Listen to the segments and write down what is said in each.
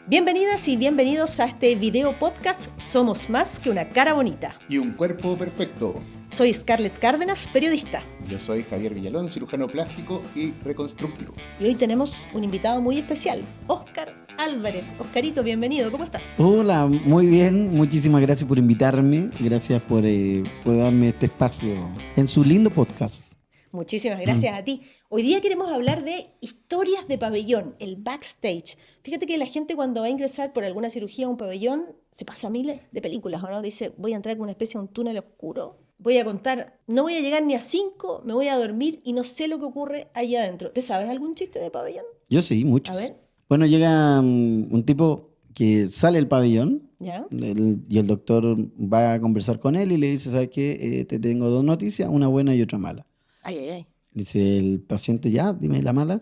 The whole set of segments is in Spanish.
Bienvenidas y bienvenidos a este video podcast Somos Más que una cara bonita. Y un cuerpo perfecto. Soy Scarlett Cárdenas, periodista. Yo soy Javier Villalón, cirujano plástico y reconstructivo. Y hoy tenemos un invitado muy especial, Óscar Álvarez. Oscarito, bienvenido, ¿cómo estás? Hola, muy bien, muchísimas gracias por invitarme, gracias por darme este espacio en su lindo podcast. Muchísimas gracias a ti. Hoy día queremos hablar de historias de pabellón, el backstage. Fíjate que la gente cuando va a ingresar por alguna cirugía a un pabellón se pasa miles de películas, ¿o no? Dice, voy a entrar con una especie de un túnel oscuro, voy a contar, no voy a llegar ni a 5, me voy a dormir y no sé lo que ocurre allá adentro. ¿Te sabes algún chiste de pabellón? Yo sí, muchos. A ver. Bueno, llega un tipo que sale del pabellón ¿Ya? y el doctor va a conversar con él y le dice, ¿sabes qué? Te tengo dos noticias, una buena y otra mala. Ay, ay, ay. Dice el paciente, ya, dime la mala.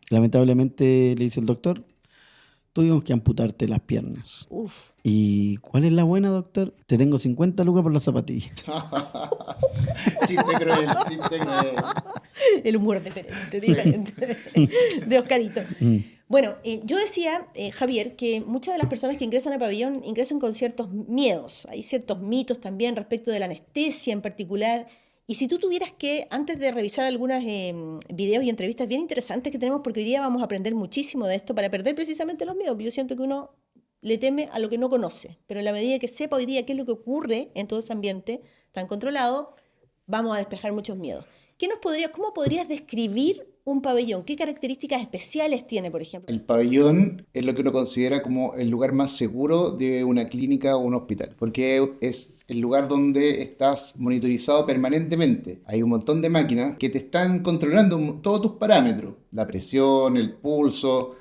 Lamentablemente le dice el doctor, tuvimos que amputarte las piernas. Uf. ¿Y cuál es la buena, doctor? Te tengo 50 lucas por las zapatillas. Chiste cruel, chiste cruel. El humor diferente de Oscarito. Bueno, yo decía, Javier, que muchas de las personas que ingresan a pabellón ingresan con ciertos miedos. Hay ciertos mitos también respecto de la anestesia en particular. Y si tú tuvieras que, antes de revisar algunos videos y entrevistas bien interesantes que tenemos, porque hoy día vamos a aprender muchísimo de esto para perder precisamente los miedos. Yo siento que uno le teme a lo que no conoce, pero en la medida que sepa hoy día qué es lo que ocurre en todo ese ambiente tan controlado, vamos a despejar muchos miedos. ¿Cómo podrías describir un pabellón? ¿Qué características especiales tiene, por ejemplo? El pabellón es lo que uno considera como el lugar más seguro de una clínica o un hospital, porque es el lugar donde estás monitorizado permanentemente. Hay un montón de máquinas que te están controlando todos tus parámetros, la presión, el pulso.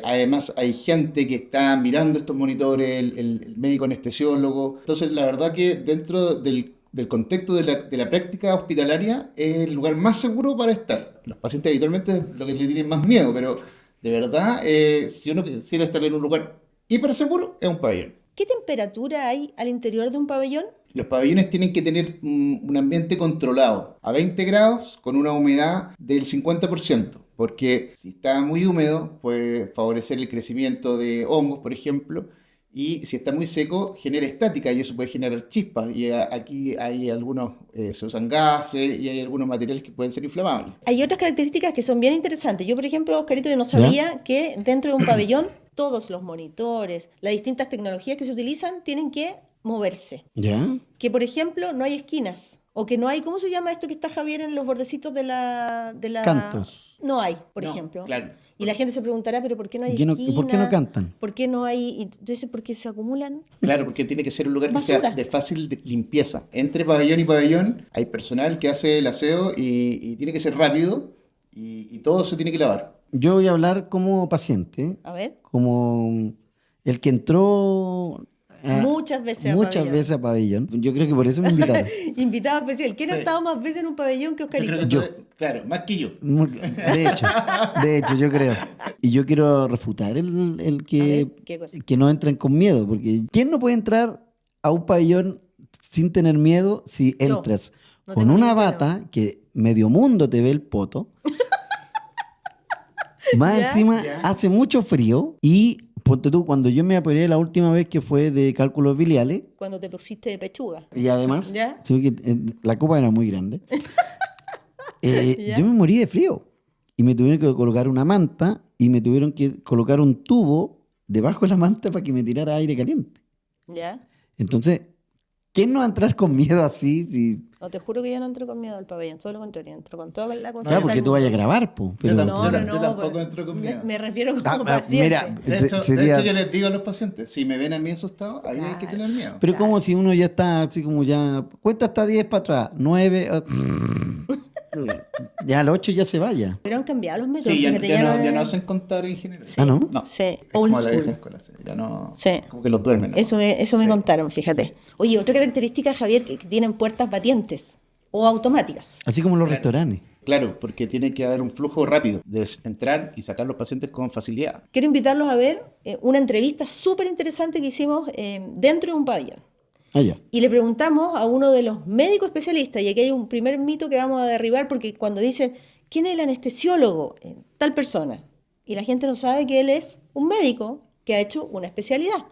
Además hay gente que está mirando estos monitores, el médico anestesiólogo. Entonces la verdad que dentro del contexto de la práctica hospitalaria es el lugar más seguro para estar. Los pacientes habitualmente es lo que le tienen más miedo, pero de verdad, si uno quisiera estar en un lugar hiper seguro, es un pabellón. ¿Qué temperatura hay al interior de un pabellón? Los pabellones tienen que tener un ambiente controlado, a 20 grados, con una humedad del 50%, porque si está muy húmedo puede favorecer el crecimiento de hongos, por ejemplo, y si está muy seco genera estática y eso puede generar chispas. Y aquí hay algunos, se usan gases y hay algunos materiales que pueden ser inflamables. Hay otras características que son bien interesantes. Yo, por ejemplo, Oscarito, yo no sabía que dentro de un pabellón todos los monitores, las distintas tecnologías que se utilizan tienen que moverse. ¿Ya? Que, por ejemplo, no hay esquinas. O que no hay, ¿cómo se llama esto que está, Javier, en los bordecitos de la... Cantos. No hay, por No, ejemplo. claro. Y la gente se preguntará, ¿pero por qué no hay ¿Y esquinas? por qué no cantan? ¿Por qué no hay...? Entonces, ¿por qué se acumulan? Claro, porque tiene que ser un lugar que Basura. sea de fácil limpieza. Entre pabellón y pabellón hay personal que hace el aseo y tiene que ser rápido y todo se tiene que lavar. Yo voy a hablar como paciente, A ver. como el que entró Muchas veces a pabellón. Yo creo que por eso me invitaron. Invitado especial. ¿Quién ha Sí. estado más veces en un pabellón que Oscarito? Yo creo que claro, más que yo. De hecho, yo creo. Y yo quiero refutar el A ver, ¿qué cosa? que no entren con miedo, porque ¿quién no puede entrar a un pabellón sin tener miedo si Yo. entras No con tengo una ningún bata que medio mundo te ve el poto? Más ¿Ya? encima Ya. hace mucho frío y ponte tú, cuando yo me operé la última vez que fue de cálculos biliares, Cuando te pusiste de pechuga. y además ¿Ya? sí, la copa era muy grande, ¿Ya? yo me morí de frío y me tuvieron que colocar una manta y me tuvieron que colocar un tubo debajo de la manta para que me tirara aire caliente. ¿Ya? Entonces, ¿quién no va a entrar con miedo así? Si... No, te juro que yo no entro con miedo al pabellón, todo lo contrario, entro con toda la confianza. Claro, porque del tú vayas a mundo. grabar, po. Yo Pero, No, no, Yo no. tampoco pues, entro con miedo. me refiero como paciente. mira, De hecho, sería... yo les digo a los pacientes, si me ven a mí asustado, ahí hay que tener miedo. Pero Claro. como si uno ya está así como ya... Cuenta hasta 10 para atrás. 9... ya al 8 ya se vaya. Pero han cambiado los métodos. Sí, ya fíjate, no, es- ya no hacen contar en general. Ah, ¿no? No. Sí, Es old como la vieja school. escuela, sí. Ya no... Sí. Como que los duermen. ¿no? Eso me Sí. contaron, fíjate. Oye, otra característica, Javier, que tienen puertas batientes o automáticas. Así como los Claro. restaurantes. Claro, porque tiene que haber un flujo rápido de entrar y sacar los pacientes con facilidad. Quiero invitarlos a ver una entrevista súper interesante que hicimos dentro de un pabellón. Allá. Y le preguntamos a uno de los médicos especialistas, y aquí hay un primer mito que vamos a derribar, porque cuando dicen, ¿quién es el anestesiólogo? Tal persona. Y la gente no sabe que él es un médico que ha hecho una especialidad.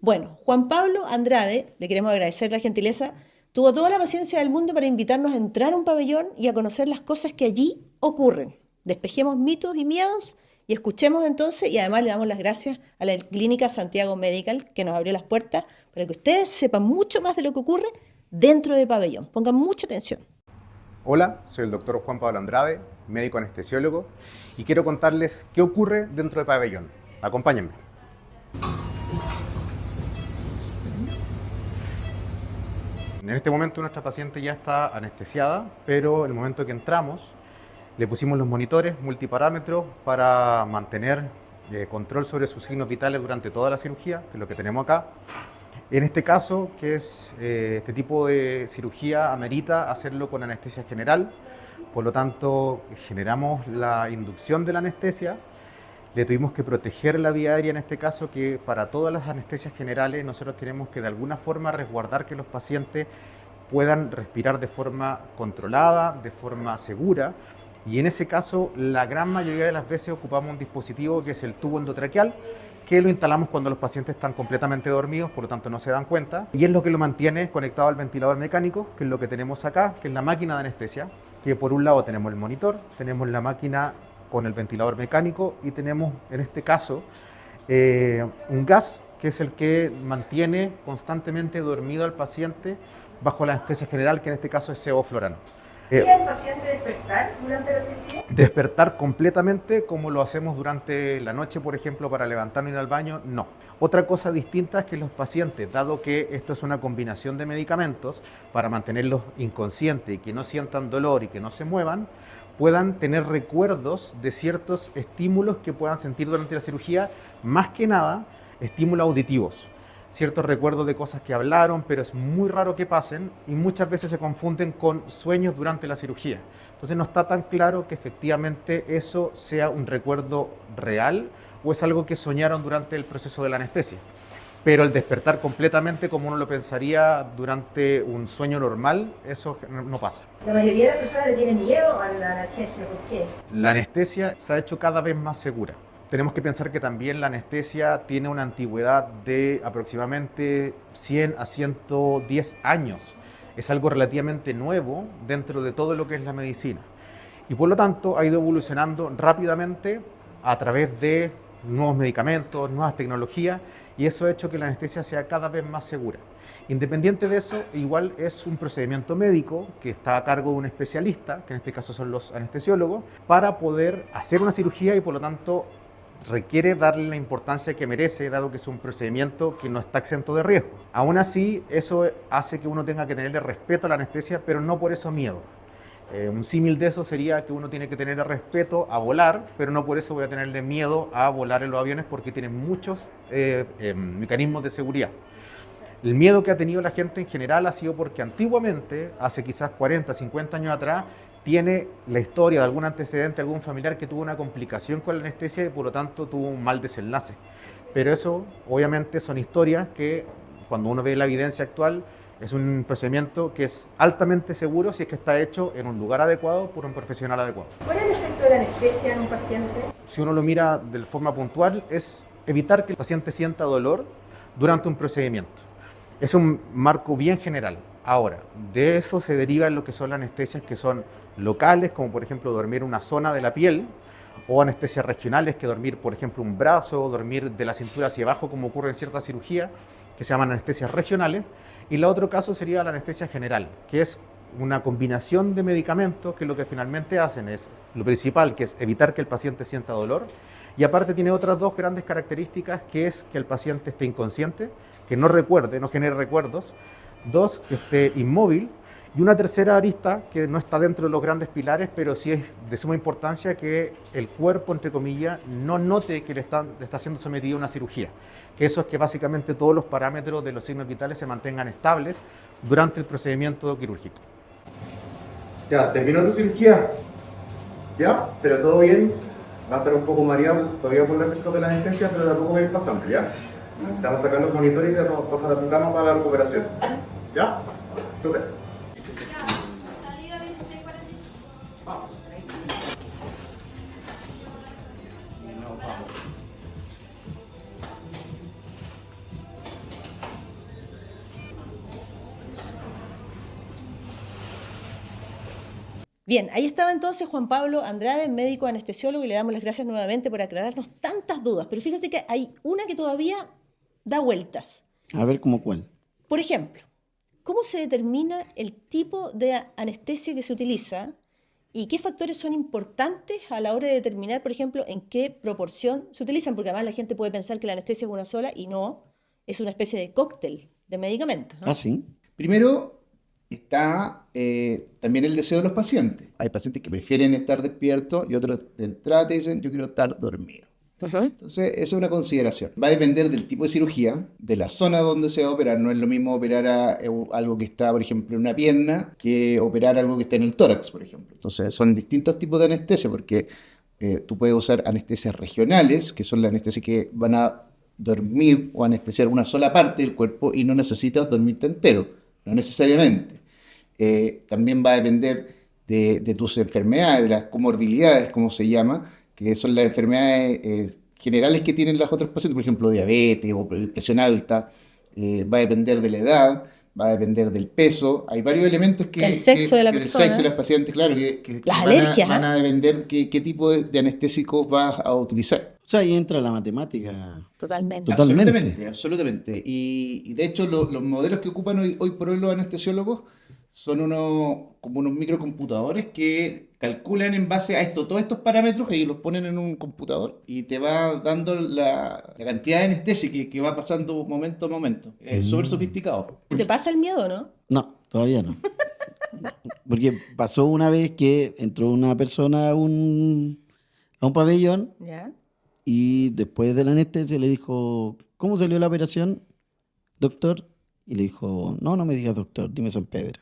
Bueno, Juan Pablo Andrade, le queremos agradecer la gentileza, tuvo toda la paciencia del mundo para invitarnos a entrar a un pabellón y a conocer las cosas que allí ocurren. Despejemos mitos y miedos y escuchemos entonces, y además le damos las gracias a la Clínica Santiago Medical que nos abrió las puertas para que ustedes sepan mucho más de lo que ocurre dentro del pabellón. Pongan mucha atención. Hola, soy el doctor Juan Pablo Andrade, médico anestesiólogo, y quiero contarles qué ocurre dentro del pabellón. Acompáñenme. En este momento nuestra paciente ya está anestesiada, pero en el momento que entramos le pusimos los monitores multiparámetros para mantener control sobre sus signos vitales durante toda la cirugía, que es lo que tenemos acá. En este caso, que es este tipo de cirugía, amerita hacerlo con anestesia general, por lo tanto generamos la inducción de la anestesia. Le tuvimos que proteger la vía aérea en este caso, que para todas las anestesias generales nosotros tenemos que de alguna forma resguardar que los pacientes puedan respirar de forma controlada, de forma segura, y en ese caso la gran mayoría de las veces ocupamos un dispositivo que es el tubo endotraqueal, que lo instalamos cuando los pacientes están completamente dormidos, por lo tanto no se dan cuenta, y es lo que lo mantiene conectado al ventilador mecánico, que es lo que tenemos acá, que es la máquina de anestesia, que por un lado tenemos el monitor, tenemos la máquina con el ventilador mecánico y tenemos en este caso un gas que es el que mantiene constantemente dormido al paciente bajo la anestesia general, que en este caso es sevoflurano. ¿Puede el paciente despertar durante la cirugía? Despertar completamente como lo hacemos durante la noche, por ejemplo, para levantarnos y ir al baño, no. Otra cosa distinta es que los pacientes, dado que esto es una combinación de medicamentos para mantenerlos inconscientes y que no sientan dolor y que no se muevan, puedan tener recuerdos de ciertos estímulos que puedan sentir durante la cirugía, más que nada estímulos auditivos. Ciertos recuerdos de cosas que hablaron, pero es muy raro que pasen y muchas veces se confunden con sueños durante la cirugía. Entonces no está tan claro que efectivamente eso sea un recuerdo real o es algo que soñaron durante el proceso de la anestesia. Pero el despertar completamente como uno lo pensaría durante un sueño normal, eso no pasa. La mayoría de las personas le tienen miedo a la anestesia, ¿por qué? La anestesia se ha hecho cada vez más segura. Tenemos que pensar que también la anestesia tiene una antigüedad de aproximadamente 100 a 110 años. Es algo relativamente nuevo dentro de todo lo que es la medicina. Y por lo tanto ha ido evolucionando rápidamente a través de nuevos medicamentos, nuevas tecnologías, y eso ha hecho que la anestesia sea cada vez más segura. Independiente de eso, igual es un procedimiento médico que está a cargo de un especialista, que en este caso son los anestesiólogos, para poder hacer una cirugía y por lo tanto requiere darle la importancia que merece, dado que es un procedimiento que no está exento de riesgo. Aún así, eso hace que uno tenga que tenerle respeto a la anestesia, pero no por eso miedo. Un símil de eso sería que uno tiene que tener respeto a volar, pero no por eso voy a tenerle miedo a volar en los aviones, porque tienen muchos mecanismos de seguridad. El miedo que ha tenido la gente en general ha sido porque antiguamente, hace quizás 40, 50 años atrás, tiene la historia de algún antecedente, algún familiar que tuvo una complicación con la anestesia y por lo tanto tuvo un mal desenlace. Pero eso obviamente son historias que cuando uno ve la evidencia actual es un procedimiento que es altamente seguro si es que está hecho en un lugar adecuado por un profesional adecuado. ¿Cuál es el efecto de la anestesia en un paciente? Si uno lo mira de forma puntual es evitar que el paciente sienta dolor durante un procedimiento. Es un marco bien general. Ahora, de eso se deriva lo que son las anestesias que son locales, como por ejemplo dormir una zona de la piel, o anestesias regionales, que dormir por ejemplo un brazo, dormir de la cintura hacia abajo, como ocurre en ciertas cirugías, que se llaman anestesias regionales. Y el otro caso sería la anestesia general, que es una combinación de medicamentos que lo que finalmente hacen es, lo principal, que es evitar que el paciente sienta dolor, y aparte tiene otras dos grandes características, que es que el paciente esté inconsciente, que no recuerde, no genere recuerdos, dos, que esté inmóvil, y una tercera arista que no está dentro de los grandes pilares, pero sí es de suma importancia que el cuerpo, entre comillas, no note que le está siendo sometido a una cirugía. Que eso es que básicamente todos los parámetros de los signos vitales se mantengan estables durante el procedimiento quirúrgico. Ya, terminó tu cirugía. Ya, pero todo bien. Va a estar un poco mareado todavía por el efecto de la anestesia, pero tampoco va a ir pasando, ¿ya? Estamos sacando los monitores y vamos a pasar a tu cama para la recuperación. ¿Ya? Súper. Bien, ahí estaba entonces Juan Pablo Andrade, médico anestesiólogo, y le damos las gracias nuevamente por aclararnos tantas dudas. Pero fíjate que hay una que todavía da vueltas. A ver, ¿cómo cuál? Por ejemplo, ¿cómo se determina el tipo de anestesia que se utiliza y qué factores son importantes a la hora de determinar, por ejemplo, en qué proporción se utilizan? Porque además la gente puede pensar que la anestesia es una sola y no, es una especie de cóctel de medicamentos, ¿no? Ah, sí. Primero está también el deseo de los pacientes. Hay pacientes que prefieren estar despiertos y otros de entrada te dicen, yo quiero estar dormido. Entonces, eso es una consideración. Va a depender del tipo de cirugía, de la zona donde se va a operar. No es lo mismo operar algo que está, por ejemplo, en una pierna que operar algo que está en el tórax, por ejemplo. Entonces, son distintos tipos de anestesia porque tú puedes usar anestesias regionales, que son las anestesias que van a dormir o anestesiar una sola parte del cuerpo y no necesitas dormirte entero, no necesariamente. También va a depender de tus enfermedades, de las comorbilidades, como se llama, que son las enfermedades generales que tienen las otras pacientes, por ejemplo, diabetes o presión alta. Va a depender de la edad, va a depender del peso. Hay varios elementos que... Del sexo de la del persona. sexo de las pacientes, claro, que Las alergias, van a depender qué tipo de anestésicos vas a utilizar. O sea, ahí entra la matemática. Totalmente. Totalmente. Absolutamente, absolutamente. Y de hecho los modelos que ocupan hoy por hoy los anestesiólogos son como unos microcomputadores que calculan en base a todos estos parámetros y los ponen en un computador y te va dando la cantidad de anestesia que va pasando momento a momento. Es súper sofisticado. ¿Te pasa el miedo, no? No, todavía no. Porque pasó una vez que entró una persona a un pabellón ¿Ya? y después de la anestesia le dijo, ¿cómo salió la operación, doctor? Y le dijo, no me digas doctor, dime San Pedro.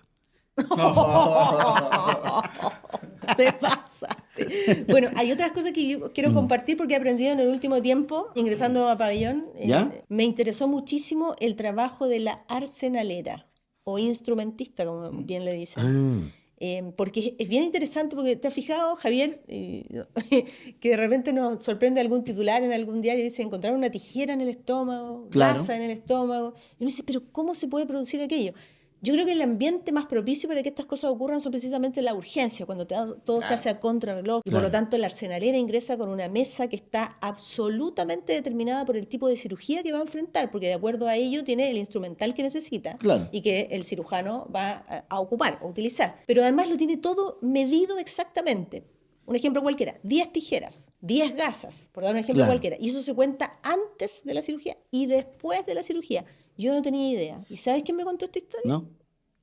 Te pasaste. Bueno, hay otras cosas que yo quiero compartir porque he aprendido en el último tiempo, ingresando a pabellón. ¿Ya? Me interesó muchísimo el trabajo de la arsenalera o instrumentista, como bien le dicen. Porque es bien interesante, porque te has fijado, Javier, que de repente nos sorprende algún titular en algún diario y dice, encontraron una tijera en el estómago, Claro. gasa en el estómago. Y uno dice, pero ¿cómo se puede producir aquello? Yo creo que el ambiente más propicio para que estas cosas ocurran son precisamente la urgencia, cuando todo se hace a contrarreloj. Y por Claro. lo tanto la arsenalera ingresa con una mesa que está absolutamente determinada por el tipo de cirugía que va a enfrentar, porque de acuerdo a ello tiene el instrumental que necesita Claro. y que el cirujano va a ocupar o utilizar. Pero además lo tiene todo medido exactamente. Un ejemplo cualquiera, 10 tijeras, 10 gasas, por dar un ejemplo Claro. cualquiera. Y eso se cuenta antes de la cirugía y después de la cirugía. Yo no tenía idea. ¿Y sabes quién me contó esta historia? ¿No?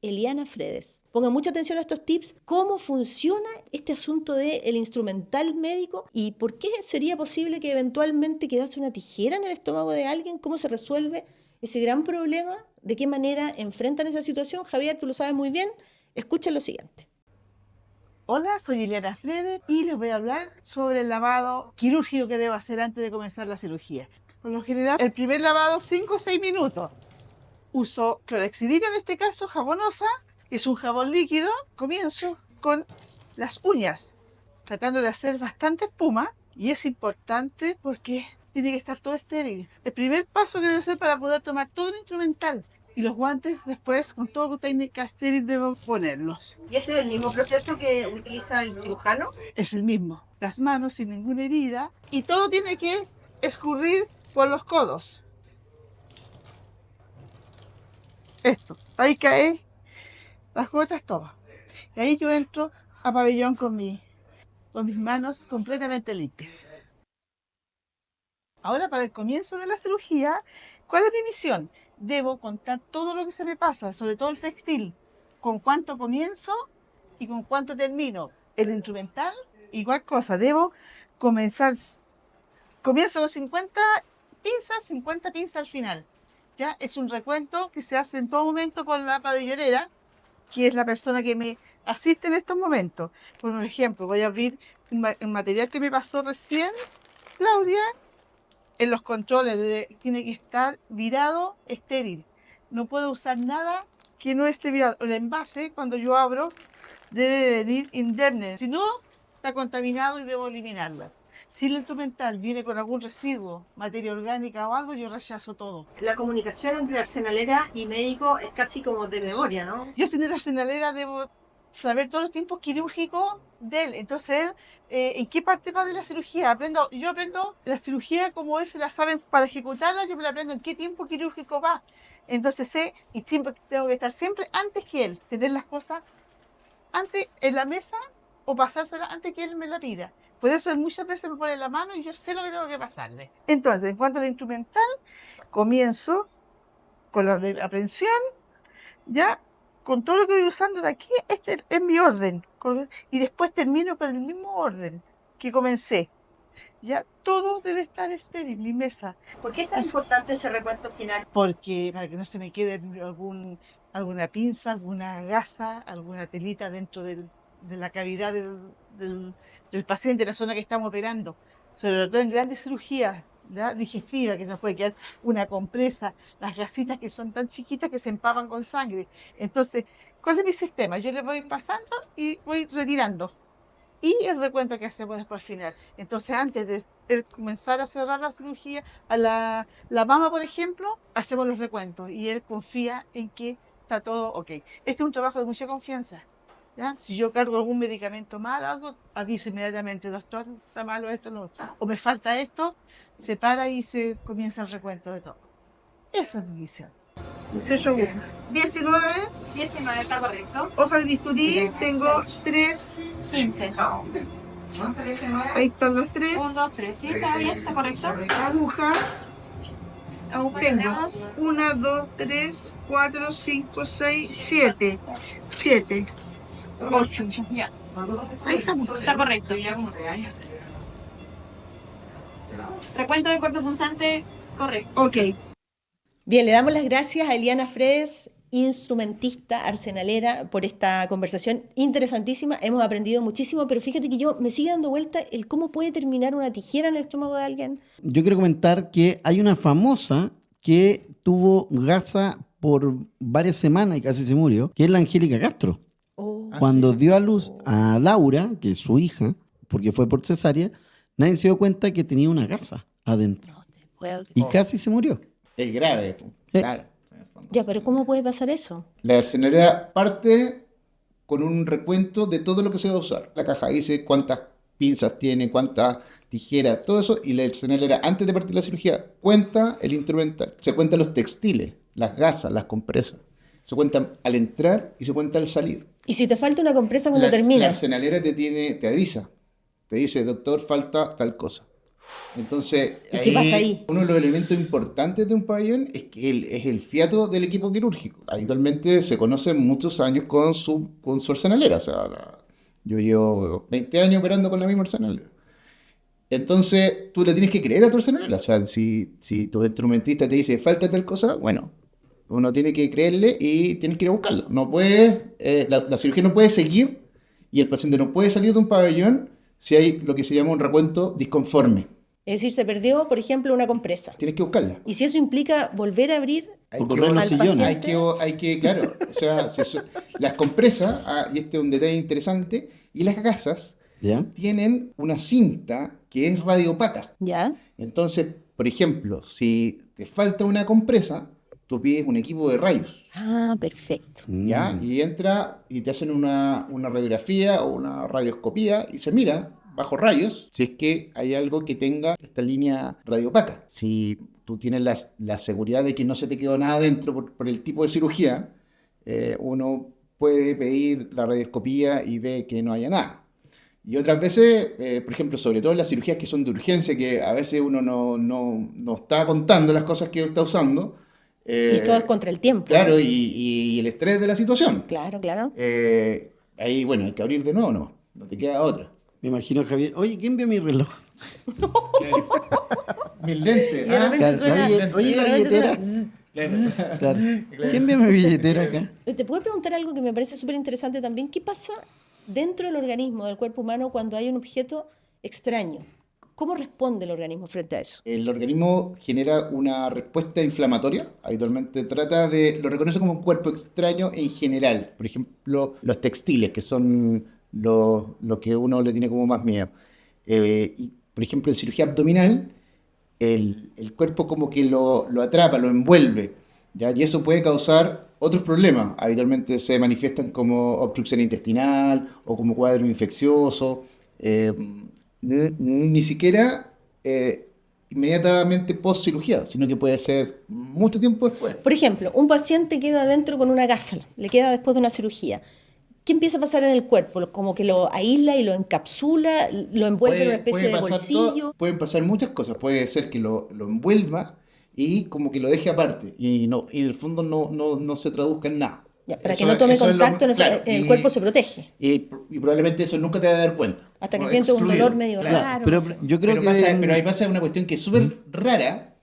Eliana Fredes. Pongan mucha atención a estos tips. ¿Cómo funciona este asunto del instrumental médico? ¿Y por qué sería posible que eventualmente quedase una tijera en el estómago de alguien? ¿Cómo se resuelve ese gran problema? ¿De qué manera enfrentan esa situación? Javier, tú lo sabes muy bien. Escucha lo siguiente. Hola, soy Eliana Fredes y les voy a hablar sobre el lavado quirúrgico que debo hacer antes de comenzar la cirugía. Por lo general, el primer lavado 5 o 6 minutos. Uso clorhexidina, en este caso jabonosa, que es un jabón líquido. Comienzo con las uñas, tratando de hacer bastante espuma, y es importante porque tiene que estar todo estéril. El primer paso que debo hacer para poder tomar todo el instrumental. Y los guantes después, con todo técnica estéril, debo ponerlos. ¿Y este es el mismo proceso que utiliza el cirujano? Es el mismo. Las manos sin ninguna herida. Y todo tiene que escurrir por los codos. Esto. Ahí cae las gotas, todo. Y ahí yo entro a pabellón con mis manos completamente limpias. Ahora, para el comienzo de la cirugía, ¿cuál es mi misión? Debo contar todo lo que se me pasa, sobre todo el textil, con cuánto comienzo y con cuánto termino. El instrumental, igual cosa, debo comienzo los 50 pinzas al final. Ya es un recuento que se hace en todo momento con la pabellonera, que es la persona que me asiste en estos momentos. Por ejemplo, voy a abrir un material que me pasó recién, Claudia. En los controles tiene que estar virado, estéril. No puedo usar nada que no esté virado. El envase, cuando yo abro, debe venir indemne. Si no, está contaminado y debo eliminarlo. Si el instrumental viene con algún residuo, materia orgánica o algo, yo rechazo todo. La comunicación entre arsenalera y médico es casi como de memoria, ¿no? Yo sin la arsenalera debo saber todos los tiempos quirúrgicos de él. Entonces, él, ¿en qué parte va de la cirugía? Yo aprendo la cirugía como él se la sabe para ejecutarla, yo me la aprendo en qué tiempo quirúrgico va. Entonces sé, y siempre, tengo que estar siempre antes que él, tener las cosas antes en la mesa o pasársela antes que él me la pida. Por eso él muchas veces me pone la mano y yo sé lo que tengo que pasarle. Entonces, en cuanto al instrumental, comienzo con la de aprehensión, ya con todo lo que voy usando de aquí, este es mi orden. Y después termino con el mismo orden que comencé. Ya todo debe estar estéril, mi mesa. ¿Por qué es tan importante ese recuento final? Porque para que no se me quede alguna pinza, alguna gasa, alguna telita dentro de la cavidad del paciente, la zona que estamos operando. Sobre todo en grandes cirugías, ¿ya? Digestivas, que se nos puede quedar una compresa, las gasitas que son tan chiquitas que se empapan con sangre. Entonces, ¿cuál es mi sistema? Yo le voy pasando y voy retirando. Y el recuento que hacemos después al final. Entonces, antes de comenzar a cerrar la cirugía, a la mama, por ejemplo, hacemos los recuentos y él confía en que está todo ok. Este es un trabajo de mucha confianza. ¿Ya? Si yo cargo algún medicamento mal, algo, aviso inmediatamente, doctor, está malo esto, lo otro. O me falta esto, se para y se comienza el recuento de todo. Esa es mi misión. 19, 19 está correcto. hoja de bisturí, tengo 3, 15. ahí están los 3. 1, 2, 3. Sí, está bien, está correcto. Aguja, Aguja tengo tenemos. 1, 2, 3, 4, 5, 6, 7. 7, 8. Ya, Ahí estamos. está correcto. Recuento de cuerpo punzante, correcto. Ok. Bien, le damos las gracias a Eliana Fredes, instrumentista arsenalera, por esta conversación interesantísima. Hemos aprendido muchísimo, pero fíjate que yo me sigue dando vuelta el cómo puede terminar una tijera en el estómago de alguien. Yo quiero comentar que hay una famosa que tuvo gasa por varias semanas y casi se murió, que es la Angélica Castro. Oh, Cuando dio a luz a Laura, que es su hija, porque fue por cesárea, nadie se dio cuenta que tenía una gasa adentro. no te puedo creer. Y casi se murió. Es grave, claro. Ya, pero ¿cómo puede pasar eso? La arsenalera parte con un recuento de todo lo que se va a usar. La caja dice cuántas pinzas tiene, cuántas tijeras, todo eso. Y la arsenalera, antes de partir la cirugía, cuenta el instrumental. Se cuentan los textiles, las gasas, las compresas. Se cuentan al entrar y se cuenta al salir. Y si te falta una compresa cuando La terminas. arsenalera te avisa. Te dice, doctor, falta tal cosa. Entonces, ¿Y qué pasa ahí? uno de los elementos importantes de un pabellón es que es el fiato del equipo quirúrgico. Habitualmente se conoce muchos años con su arsenalera. O sea, yo llevo 20 años operando con la misma arsenalera. Entonces, tú le tienes que creer a tu arsenalera. O sea, si tu instrumentista te dice, falta tal cosa, bueno, uno tiene que creerle y tienes que ir a buscarlo. No puedes, la cirugía no puede seguir y el paciente no puede salir de un pabellón si hay lo que se llama un recuento disconforme. Es decir, se perdió, por ejemplo, una compresa. Tienes que buscarla. Y si eso implica volver a abrir Hay O que, correr los al sillones. paciente. hay que, claro, o sea, las compresas, y este es un detalle interesante, y las gasas ¿Ya? tienen una cinta que es radiopaca. ¿Ya? Entonces, por ejemplo, si te falta una compresa, tú pides un equipo de rayos. Ah, perfecto. ¿Ya? Y entra y te hacen una radiografía o una radioscopía y se mira bajo rayos si es que hay algo que tenga esta línea radiopaca. Si tú tienes la seguridad de que no se te quedó nada dentro por el tipo de cirugía, uno puede pedir la radioscopía y ve que no haya nada. Y otras veces, por ejemplo, sobre todo en las cirugías que son de urgencia, que a veces uno no está contando las cosas que está usando, Y todo es contra el tiempo. claro, y el estrés de la situación. Claro, claro. Ahí, bueno, hay que abrir de nuevo, no te queda otra. Me imagino, Javier. Oye, ¿quién vio mi reloj? Mis lentes. Y de repente Claro, suena. oye, y de la repente billetera. suena. Claro. ¿Quién vio mi billetera acá? Te puedo preguntar algo que me parece súper interesante también. ¿Qué pasa dentro del organismo, del cuerpo humano, cuando hay un objeto extraño? ¿Cómo responde el organismo frente a eso? El organismo genera una respuesta inflamatoria. Habitualmente lo reconoce como un cuerpo extraño en general. Por ejemplo, los textiles, que son lo que uno le tiene como más miedo. Y, por ejemplo, en cirugía abdominal, el cuerpo como que lo atrapa, lo envuelve, ¿ya? Y eso puede causar otros problemas. Habitualmente se manifiestan como obstrucción intestinal o como cuadro infeccioso. Ni siquiera inmediatamente post cirugía, sino que puede ser mucho tiempo después. Por ejemplo, un paciente queda adentro con una gasa, le queda después de una cirugía. ¿Qué empieza a pasar en el cuerpo? Como que lo aísla y lo encapsula, lo envuelve en una especie de bolsillo. Pueden pasar muchas cosas. Puede ser que lo envuelva y como que lo deje aparte. Y en el fondo no se traduzca en nada. Ya, para Eso- que no tome eso es lo- contacto, claro, el cuerpo se protege. Y probablemente eso nunca te va a dar cuenta. Hasta que O sientes un excluido. dolor medio Claro. raro. Pero no sé. yo creo Pero que... ahí pasa una cuestión que es súper rara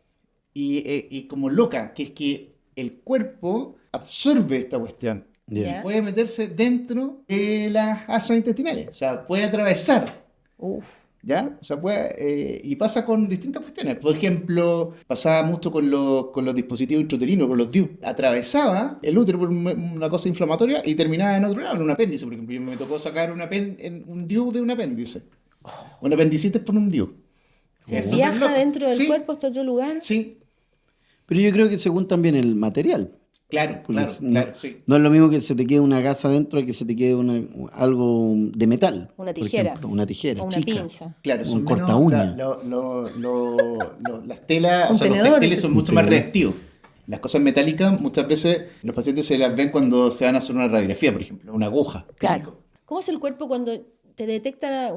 y como loca, que es que el cuerpo absorbe esta cuestión. Ya. Y puede meterse dentro de las asas intestinales. O sea, puede atravesar. Uf. ¿Ya? O sea, puede, y pasa con distintas cuestiones. Por ejemplo, pasaba mucho con los dispositivos intrauterinos, con los DIU. Atravesaba el útero por una cosa inflamatoria y terminaba en otro lado, en un apéndice. Por ejemplo, me tocó sacar un DIU de un apéndice. Un apendicitis por un DIU. Se Es súper viaja loco. dentro del Sí, cuerpo hasta otro lugar. Sí, Pero yo creo que según también el material. claro, Porque claro, sí. no es lo mismo que se te quede una gasa adentro que se te quede algo de metal. Una por tijera. ejemplo, una tijera O una chica. pinza. Claro, Un son corta menos- uña. las telas, Un o sea, los tenedor, textiles sí. son mucho Un más tenedor. reactivos. Las cosas metálicas muchas veces los pacientes se las ven cuando se van a hacer una radiografía, por ejemplo, una aguja. Claro. ¿Cómo es el cuerpo cuando te detecta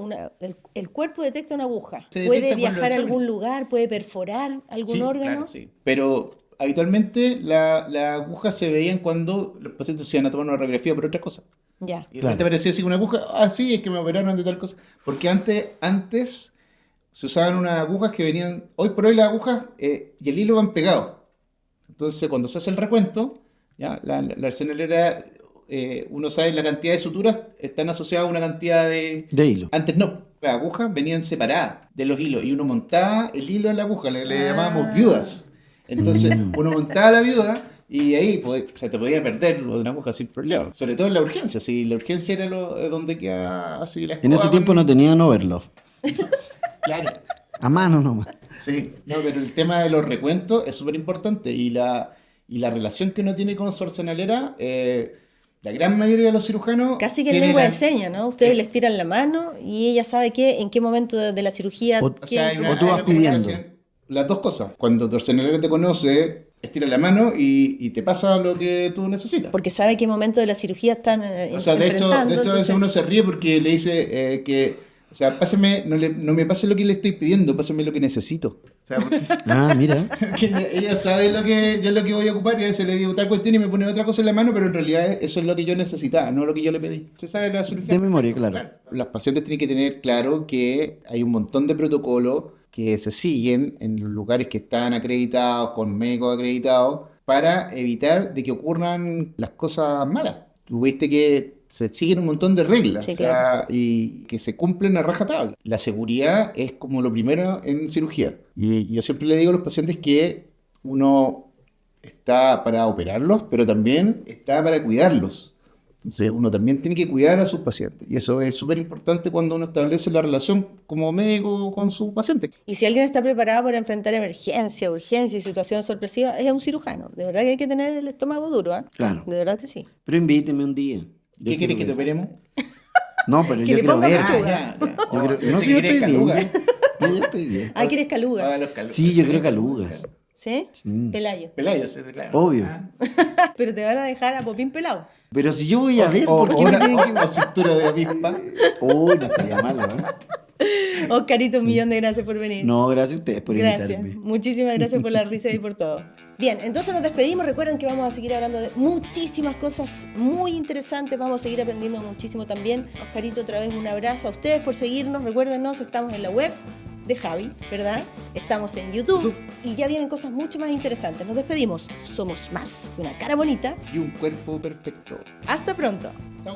el cuerpo detecta una aguja? Se ¿Puede detecta por los viajar a algún exámenes. lugar? ¿Puede perforar algún Sí, órgano? claro, sí. Pero habitualmente la aguja se veían cuando los pacientes se iban a tomar una radiografía por otra cosa. Ya. Y de repente parecía así una aguja, sí, es que me operaron de tal cosa. Porque antes se usaban unas agujas que venían, hoy por hoy las agujas y el hilo van pegados. Entonces cuando se hace el recuento, ya, la arsenalera, uno sabe la cantidad de suturas están asociadas a una cantidad de... De hilo. Antes no, las agujas venían separadas de los hilos y uno montaba el hilo en la aguja, le llamábamos viudas. Entonces uno montaba la viuda y ahí se te podía perder lo de una aguja sin problema. Sobre todo en la urgencia, si la urgencia era donde queda así la En ese escoba tiempo con- no tenían overlock. Claro, A mano nomás. sí. No, pero el tema de los recuentos es súper importante y la relación que uno tiene con su arsenalera, la gran mayoría de los cirujanos... Casi que en tienen lengua de la- señas, ¿no? Ustedes les tiran la mano y ella sabe en qué momento de la cirugía... O- O qué sea, hay instrumento- O tú hay vas una pidiendo. comunicación. Las dos cosas. Cuando tu arsenalera te conoce, estira la mano y te pasa lo que tú necesitas. Porque sabe qué momento de la cirugía están O sea, de hecho, enfrentando. a veces entonces- uno se ríe porque le dice o sea, páseme, no me pase lo que le estoy pidiendo, páseme lo que necesito. O sea, porque Ah, mira. ella sabe lo que voy a ocupar y a veces le digo tal cuestión y me pone otra cosa en la mano, pero en realidad eso es lo que yo necesitaba, no lo que yo le pedí. Se sabe la cirugía. De memoria, claro. Los pacientes tienen que tener claro que hay un montón de protocolos que se siguen en los lugares que están acreditados, con médicos acreditados, para evitar de que ocurran las cosas malas. Tú viste que se siguen un montón de reglas, Sí, o sea, y que se cumplen a rajatabla. La seguridad es como lo primero en cirugía. Y yo siempre le digo a los pacientes que uno está para operarlos, pero también está para cuidarlos. Entonces uno también tiene que cuidar a sus pacientes. Y eso es súper importante cuando uno establece la relación como médico con su paciente. Y si alguien está preparado para enfrentar emergencia, urgencia y situaciones sorpresivas, es un cirujano. De verdad que hay que tener el estómago duro, ¿eh? Claro. De verdad que sí. Pero invíteme un día. Yo ¿Qué quieres que te quiero ver. operemos? No, pero Que yo le quiero ponga ver. pechuga. Yo creo- Pensé no, que que yo querías estoy bien. caluga. Yo ya estoy bien. Ah, ¿quieres caluga? Los calugas. Sí, yo creo calugas. ¿Sí? Sí. Pelayo. Pelayo, sí, claro. Obvio. Pero te van a dejar a popín pelado. Pero si yo voy a ver, O ¿por qué me tienen que...? o cintura de avispa. Uy, no estaría malo, ¿eh? Oscarito, un millón de gracias por venir. No, gracias a ustedes por Gracias. invitarme. Muchísimas gracias por la risa y por todo. Bien, entonces nos despedimos. Recuerden que vamos a seguir hablando de muchísimas cosas muy interesantes. Vamos a seguir aprendiendo muchísimo también. Oscarito, otra vez un abrazo a ustedes por seguirnos. Recuérdenos, estamos en la web de Javi, ¿verdad? Estamos en YouTube y ya vienen cosas mucho más interesantes. Nos despedimos. Somos más que una cara bonita. Y un cuerpo perfecto. Hasta pronto. Chao.